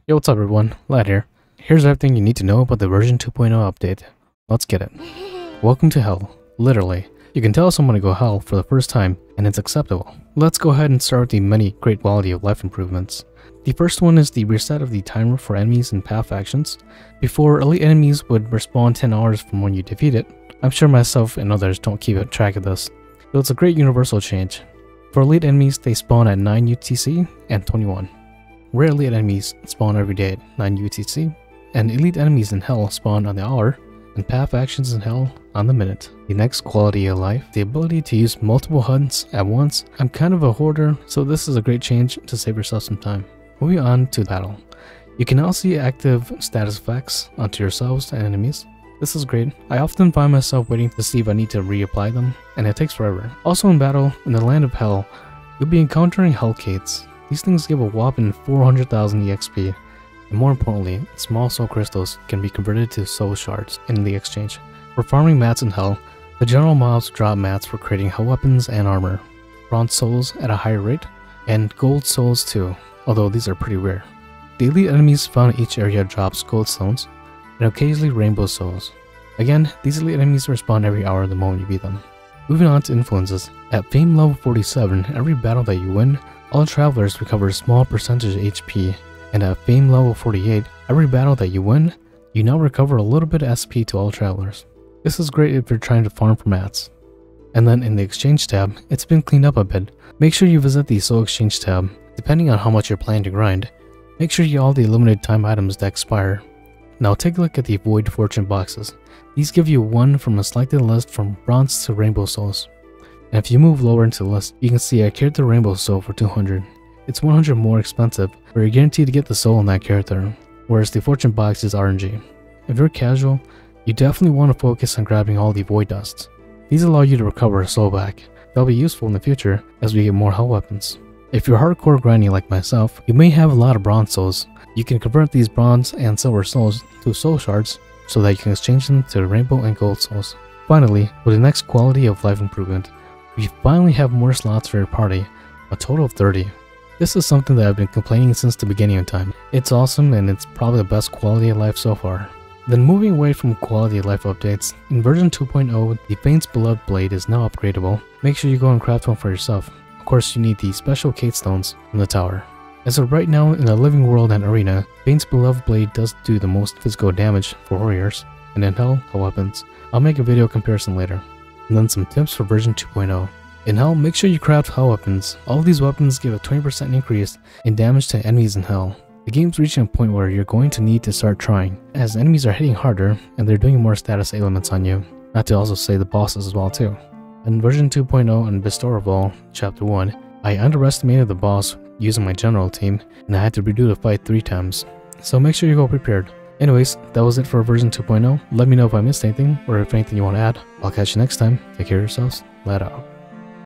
Yo, what's up everyone, Lad here. Here's everything you need to know about the version 2.0 update. Let's get it. Welcome to hell, literally. You can tell someone to go hell for the first time and it's acceptable. Let's go ahead and start with the many great quality of life improvements. The first one is the reset of the timer for enemies and path factions. Before, elite enemies would respawn 10 hours from when you defeat it. I'm sure myself and others don't keep track of this, so it's a great universal change. For elite enemies, they spawn at 9 UTC and 21. Rare elite enemies spawn every day at 9 UTC, and elite enemies in hell spawn on the hour, and path factions in hell on the minute. The next quality of life, the ability to use multiple HUDs at once. I'm kind of a hoarder, so this is a great change to save yourself some time. Moving on to battle. You can now see active status effects onto yourselves and enemies. This is great. I often find myself waiting to see if I need to reapply them, and it takes forever. Also in battle, in the land of hell, you'll be encountering Hellcates. These things give a whopping 400,000 EXP, and more importantly, small soul crystals can be converted to soul shards in the exchange. For farming mats in hell, the general mobs drop mats for creating hell weapons and armor, bronze souls at a higher rate, and gold souls too, although these are pretty rare. The elite enemies found in each area drops gold stones, and occasionally rainbow souls. Again, these elite enemies respawn every hour the moment you beat them. Moving on to influences. At fame level 47, every battle that you win, all travelers recover a small percentage of HP, and at fame level 48, every battle that you win, you now recover a little bit of SP to all travelers. This is great if you're trying to farm for mats. And then in the exchange tab, it's been cleaned up a bit. Make sure you visit the soul exchange tab. Depending on how much you're planning to grind, make sure you get all the limited time items that expire. Now take a look at the void fortune boxes. These give you one from a selected list from bronze to rainbow souls. And if you move lower into the list, you can see I carried the rainbow soul for 200. It's 100 more expensive, but you're guaranteed to get the soul in that character, whereas the fortune box is RNG. If you're casual, you definitely want to focus on grabbing all the void dusts. These allow you to recover a soul back. They'll be useful in the future as we get more hell weapons. If you're hardcore grinding like myself, you may have a lot of bronze souls. You can convert these bronze and silver souls to soul shards so that you can exchange them to rainbow and gold souls. Finally, with the next quality of life improvement, we finally have more slots for your party, a total of 30. This is something that I've been complaining since the beginning of time. It's awesome and it's probably the best quality of life so far. Then moving away from quality of life updates, in version 2.0, the Faint's Beloved Blade is now upgradable. Make sure you go and craft one for yourself. Of course, you need the special Cate stones from the tower. As of right now in the living world and arena, Faint's Beloved Blade does do the most physical damage for warriors, and in hell, weapons. I'll make a video comparison later. And then some tips for version 2.0. In hell, make sure you craft hell weapons. All of these weapons give a 20% increase in damage to enemies in hell. The game's reaching a point where you're going to need to start trying, as enemies are hitting harder and they're doing more status ailments on you. Not to also say the bosses as well too. In version 2.0 and Bestower of All, chapter 1, I underestimated the boss using my general team and I had to redo the fight 3 times. So make sure you go prepared. Anyways, that was it for version 2.0. Let me know if I missed anything or if anything you want to add. I'll catch you next time. Take care of yourselves. Let out.